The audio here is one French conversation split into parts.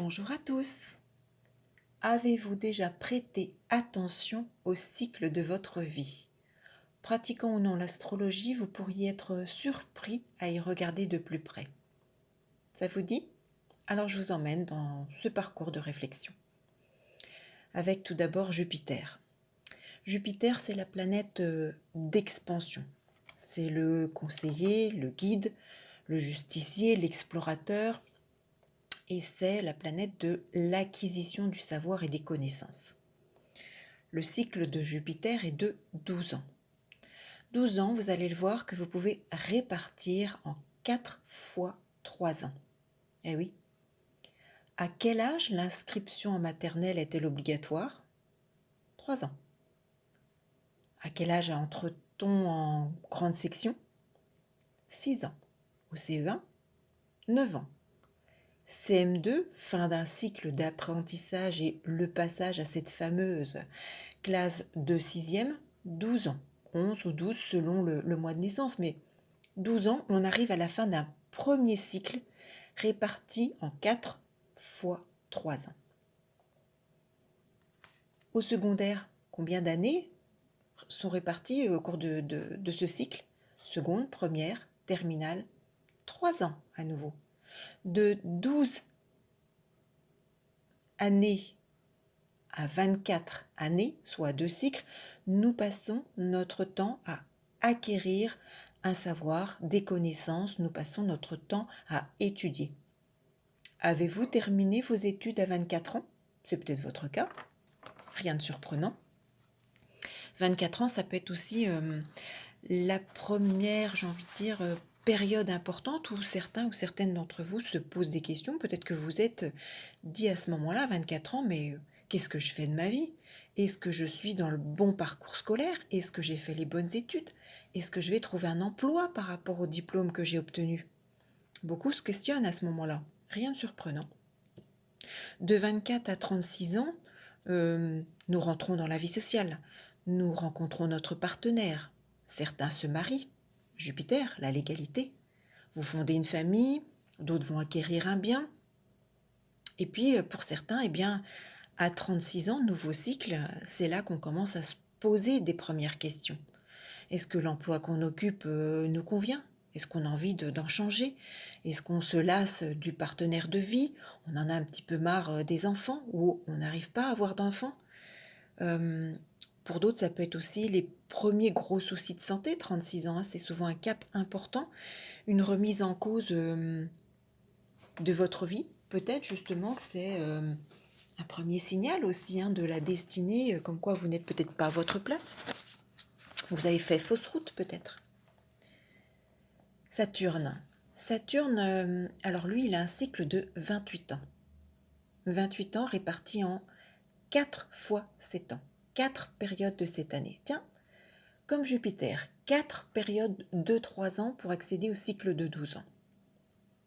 Bonjour à tous. Avez-vous déjà prêté attention au cycle de votre vie? Pratiquant ou non l'astrologie, vous pourriez être surpris à y regarder de plus près. Ça vous dit? Alors je vous emmène dans ce parcours de réflexion. Avec tout d'abord Jupiter. Jupiter, c'est la planète d'expansion. C'est le conseiller, le guide, le justicier, l'explorateur, et c'est la planète de l'acquisition du savoir et des connaissances. Le cycle de Jupiter est de 12 ans. 12 ans, vous allez le voir que vous pouvez répartir en 4 fois 3 ans. Eh oui. À quel âge l'inscription en maternelle est-elle obligatoire? 3 ans. À quel âge entre-t-on en grande section? 6 ans. Au CE1, 9 ans. CM2, fin d'un cycle d'apprentissage et le passage à cette fameuse classe de 6e, 12 ans. 11 ou 12 selon le mois de naissance, mais 12 ans, on arrive à la fin d'un premier cycle réparti en 4 fois 3 ans. Au secondaire, combien d'années sont réparties au cours de ce cycle? Seconde, première, terminale, 3 ans à nouveau. De 12 années à 24 années, soit 2 cycles, nous passons notre temps à acquérir un savoir, des connaissances, nous passons notre temps à étudier. Avez-vous terminé vos études à 24 ans? C'est peut-être votre cas, rien de surprenant. 24 ans, ça peut être aussi la première, j'ai envie de dire, période importante où certains ou certaines d'entre vous se posent des questions. Peut-être que vous êtes dit à ce moment-là, 24 ans, mais qu'est-ce que je fais de ma vie? Est-ce que je suis dans le bon parcours scolaire? Est-ce que j'ai fait les bonnes études? Est-ce que je vais trouver un emploi par rapport au diplôme que j'ai obtenu? Beaucoup se questionnent à ce moment-là. Rien de surprenant. De 24 à 36 ans, nous rentrons dans la vie sociale. Nous rencontrons notre partenaire. Certains se marient. Jupiter, la légalité. Vous fondez une famille, d'autres vont acquérir un bien. Et puis, pour certains, eh bien, à 36 ans, nouveau cycle, c'est là qu'on commence à se poser des premières questions. Est-ce que l'emploi qu'on occupe nous convient? Est-ce qu'on a envie d'en changer? Est-ce qu'on se lasse du partenaire de vie? On en a un petit peu marre des enfants ou on n'arrive pas à avoir d'enfants? Pour d'autres, ça peut être aussi les premiers gros soucis de santé. 36 ans, hein, c'est souvent un cap important. Une remise en cause de votre vie. Peut-être justement que c'est un premier signal aussi de la destinée, comme quoi vous n'êtes peut-être pas à votre place. Vous avez fait fausse route peut-être. Saturne. Saturne, alors lui, il a un cycle de 28 ans. 28 ans répartis en 4 fois 7 ans. 4 périodes de cette année. Tiens, comme Jupiter, 4 périodes de 3 ans pour accéder au cycle de 12 ans.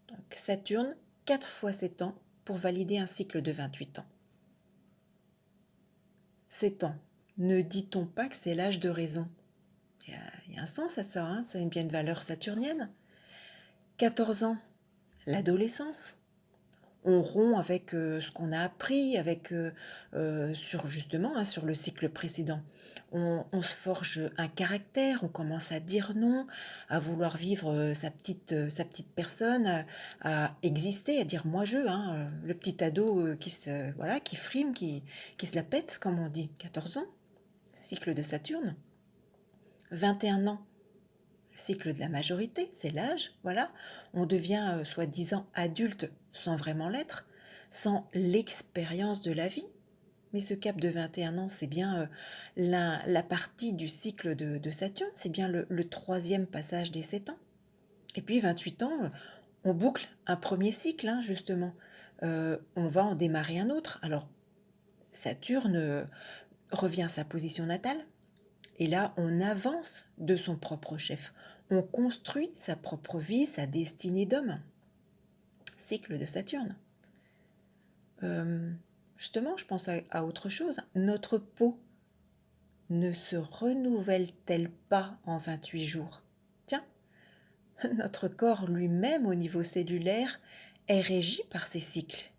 Donc Saturne, 4 fois 7 ans pour valider un cycle de 28 ans. 7 ans, ne dit-on pas que c'est l'âge de raison? Il y a un sens à ça, ça a bien une valeur saturnienne. 14 ans, l'adolescence. On rompt avec ce qu'on a appris, avec sur justement sur le cycle précédent. On se forge un caractère, on commence à dire non, à vouloir vivre sa petite personne, à exister, à dire moi je, le petit ado qui frime, qui se la pète, comme on dit. 14 ans, cycle de Saturne. 21 ans, le cycle de la majorité, c'est l'âge, voilà. On devient soi-disant adulte sans vraiment l'être, sans l'expérience de la vie. Mais ce cap de 21 ans, c'est bien la partie du cycle de Saturne, c'est bien le troisième passage des 7 ans. Et puis 28 ans, on boucle un premier cycle, justement. On va en démarrer un autre. Alors, Saturne revient à sa position natale. Et là, on avance de son propre chef. On construit sa propre vie, sa destinée d'homme. Cycle de Saturne. Justement, je pense à autre chose. Notre peau ne se renouvelle-t-elle pas en 28 jours? Tiens, notre corps lui-même, au niveau cellulaire, est régi par ces cycles.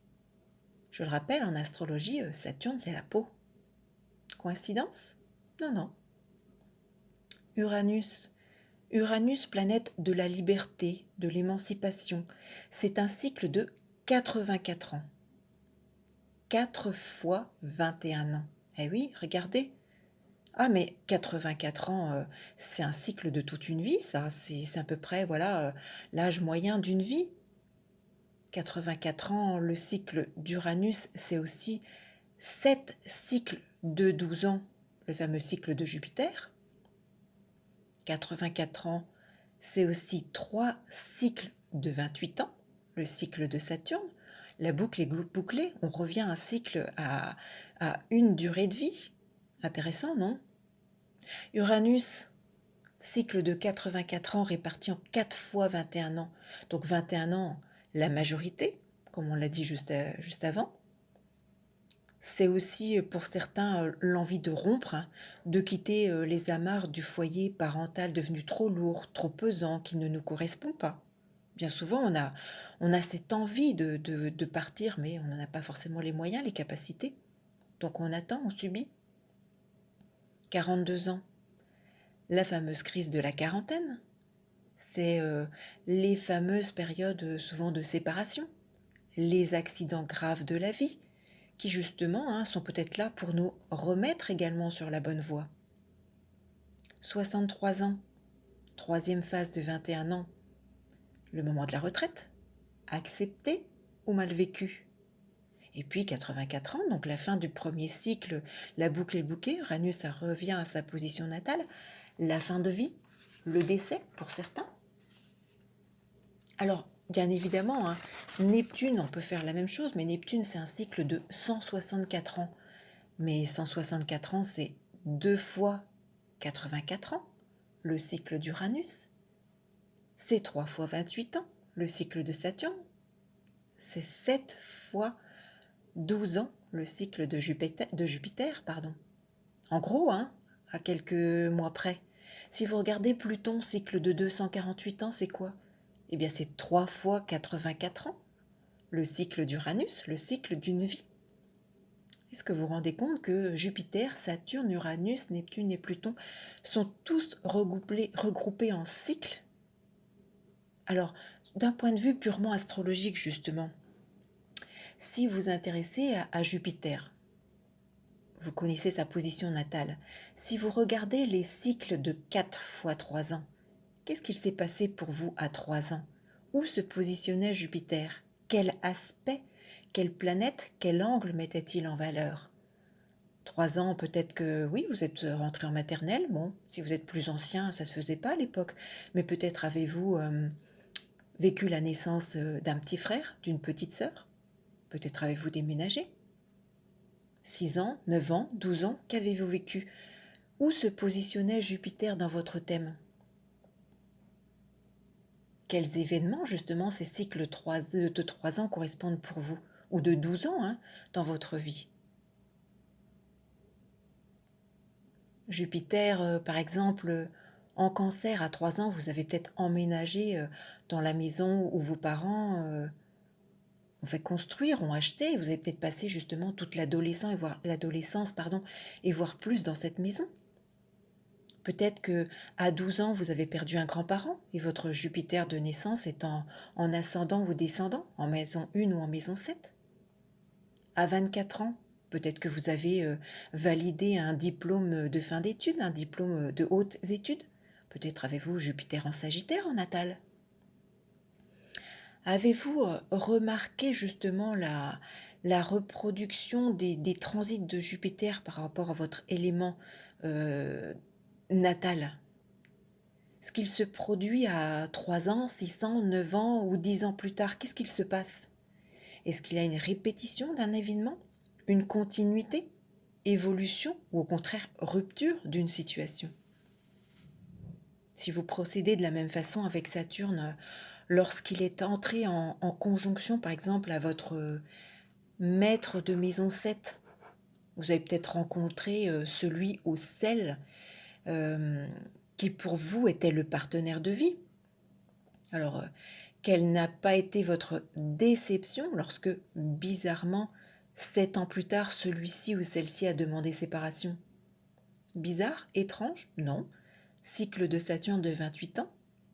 Je le rappelle, en astrologie, Saturne, c'est la peau. Coïncidence? Non, non. Uranus. Uranus, planète de la liberté, de l'émancipation. C'est un cycle de 84 ans. 4 fois 21 ans. Eh oui, regardez. Ah, mais 84 ans, c'est un cycle de toute une vie, ça. C'est à peu près, voilà, l'âge moyen d'une vie. 84 ans, le cycle d'Uranus, c'est aussi 7 cycles de 12 ans, le fameux cycle de Jupiter. 84 ans, c'est aussi 3 cycles de 28 ans, le cycle de Saturne. La boucle est bouclée, on revient à un cycle à une durée de vie. Intéressant, non? Uranus, cycle de 84 ans réparti en 4 fois 21 ans. Donc 21 ans, la majorité, comme on l'a dit juste avant. C'est aussi pour certains l'envie de rompre, hein, de quitter les amarres du foyer parental devenu trop lourd, trop pesant, qui ne nous correspond pas. Bien souvent, on a cette envie de partir, mais on n'en a pas forcément les moyens, les capacités. Donc on attend, on subit. 42 ans, la fameuse crise de la quarantaine. C'est les fameuses périodes souvent de séparation, les accidents graves de la vie, qui justement hein, sont peut-être là pour nous remettre également sur la bonne voie. 63 ans, troisième phase de 21 ans, le moment de la retraite, accepté ou mal vécu. Et puis 84 ans, donc la fin du premier cycle, la boucle est bouclée, Uranus ça revient à sa position natale, la fin de vie, le décès pour certains. Alors, bien évidemment, hein, Neptune, on peut faire la même chose, mais Neptune, c'est un cycle de 164 ans. Mais 164 ans, c'est 2 fois 84 ans, le cycle d'Uranus. C'est 3 fois 28 ans, le cycle de Saturne. C'est 7 fois 12 ans, le cycle de Jupiter. En gros, hein, à quelques mois près. Si vous regardez Pluton, cycle de 248 ans, c'est quoi? Eh bien, c'est 3 fois 84 ans, le cycle d'Uranus, le cycle d'une vie. Est-ce que vous vous rendez compte que Jupiter, Saturne, Uranus, Neptune et Pluton sont tous regroupés en cycles? Alors, d'un point de vue purement astrologique, justement, si vous vous intéressez à Jupiter, vous connaissez sa position natale. Si vous regardez les cycles de 4 fois 3 ans, qu'est-ce qu'il s'est passé pour vous à 3 ans? Où se positionnait Jupiter? Quel aspect, quelle planète, quel angle mettait-il en valeur? 3 ans, peut-être que oui, vous êtes rentré en maternelle. Bon, si vous êtes plus ancien, ça ne se faisait pas à l'époque. Mais peut-être avez-vous vécu la naissance d'un petit frère, d'une petite sœur. Peut-être avez-vous déménagé. 6 ans, 9 ans, 12 ans, qu'avez-vous vécu? Où se positionnait Jupiter dans votre thème? Quels événements, justement, ces cycles de 3 ans correspondent pour vous? Ou de 12 ans hein, dans votre vie? Jupiter, par exemple, en Cancer, à 3 ans, vous avez peut-être emménagé dans la maison où vos parents ont fait construire, ont acheté. Vous avez peut-être passé justement toute l'adolescence, et voir plus dans cette maison. Peut-être que à 12 ans, vous avez perdu un grand-parent et votre Jupiter de naissance est en ascendant ou descendant, en maison 1 ou en maison 7. À 24 ans, peut-être que vous avez validé un diplôme de fin d'études, un diplôme de hautes études. Peut-être avez-vous Jupiter en Sagittaire en natal. Avez-vous remarqué justement la reproduction des transits de Jupiter par rapport à votre élément natal? Ce qu'il se produit à 3 ans, 6 ans, 9 ans ou 10 ans plus tard, qu'est-ce qu'il se passe? Est-ce qu'il y a une répétition d'un événement? Une continuité? Évolution ou au contraire rupture d'une situation? Si vous procédez de la même façon avec Saturne, lorsqu'il est entré en conjonction par exemple à votre maître de maison 7, vous avez peut-être rencontré celui au sel qui pour vous était le partenaire de vie. Alors, quelle n'a pas été votre déception lorsque, bizarrement, 7 ans plus tard, celui-ci ou celle-ci a demandé séparation. Bizarre? Étrange? Non. Cycle de Saturne de 28 ans,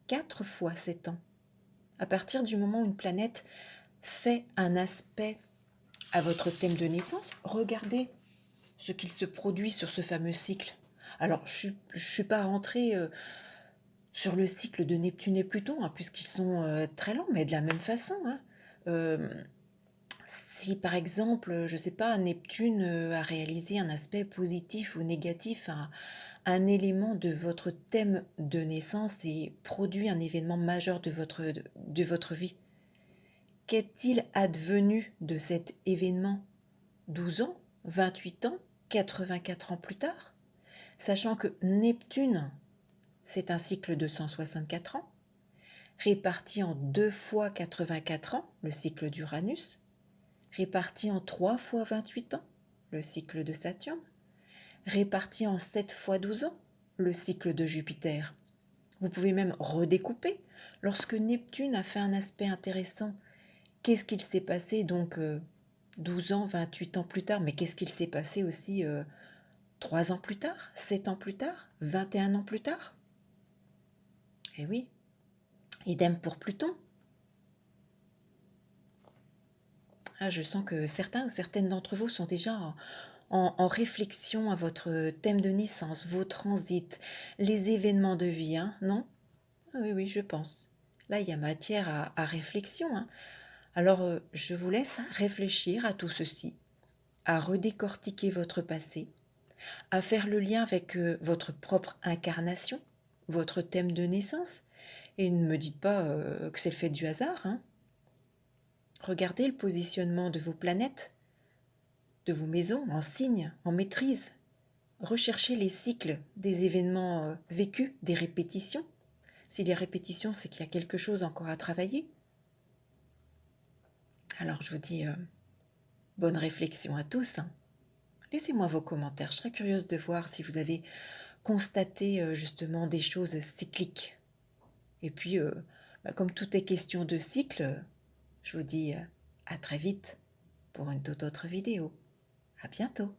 4 fois 7 ans. À partir du moment où une planète fait un aspect à votre thème de naissance, regardez ce qu'il se produit sur ce fameux cycle. Alors, je ne suis pas rentrée sur le cycle de Neptune et Pluton, hein, puisqu'ils sont très lents, mais de la même façon. Hein. Euh, si par exemple, je ne sais pas, Neptune a réalisé un aspect positif ou négatif à un élément de votre thème de naissance et produit un événement majeur de votre vie, qu'est-il advenu de cet événement 12 ans, 28 ans, 84 ans plus tard? Sachant que Neptune, c'est un cycle de 164 ans, réparti en 2 fois 84 ans, le cycle d'Uranus, réparti en 3 fois 28 ans, le cycle de Saturne, réparti en 7 fois 12 ans, le cycle de Jupiter. Vous pouvez même redécouper. Lorsque Neptune a fait un aspect intéressant, qu'est-ce qu'il s'est passé donc 12 ans, 28 ans plus tard, mais qu'est-ce qu'il s'est passé aussi 3 ans plus tard, 7 ans plus tard, 21 ans plus tard? Eh oui, idem pour Pluton. Ah, je sens que certains ou certaines d'entre vous sont déjà en réflexion à votre thème de naissance, vos transits, les événements de vie, hein, non? Ah oui, oui, je pense. Là, il y a matière à réflexion. Hein. Alors, je vous laisse réfléchir à tout ceci, à redécortiquer votre passé, à faire le lien avec votre propre incarnation, votre thème de naissance. Et ne me dites pas que c'est le fait du hasard. Hein. Regardez le positionnement de vos planètes, de vos maisons, en signe, en maîtrise. Recherchez les cycles des événements vécus, des répétitions. Si les répétitions, c'est qu'il y a quelque chose encore à travailler. Alors je vous dis bonne réflexion à tous. Hein. Laissez-moi vos commentaires. Je serais curieuse de voir si vous avez constaté justement des choses cycliques. Et puis, comme tout est question de cycle, je vous dis à très vite pour une toute autre vidéo. À bientôt.